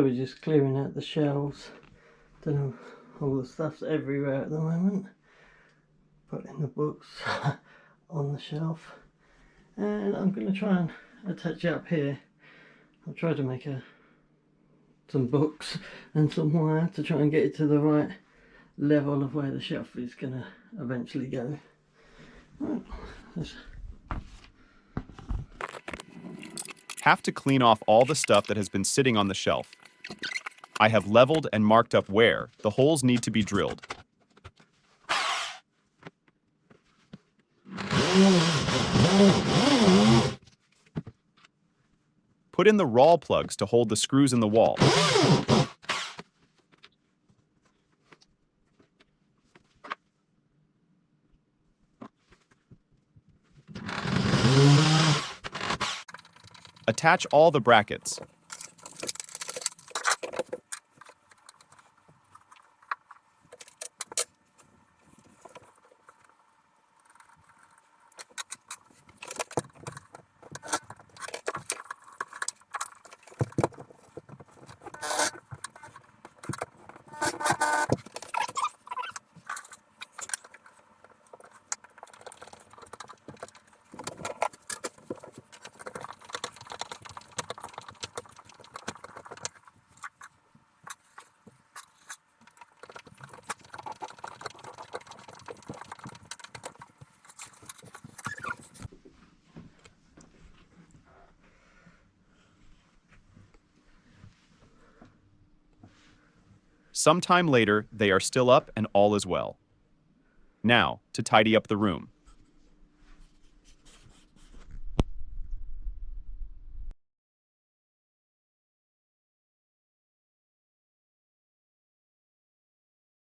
probably just clearing out the shelves. Don't know, all the stuff's everywhere at the moment. Putting the books on the shelf. And I'm going to try and attach it up here. I'll try to make some books and some wire to try and get it to the right level of where the shelf is going to eventually go. Right, Have to clean off all the stuff that has been sitting on the shelf. I have leveled and marked up where the holes need to be drilled. Put in the rawl plugs to hold the screws in the wall. Attach all the brackets. Sometime later, they are still up and all is well. Now, to tidy up the room.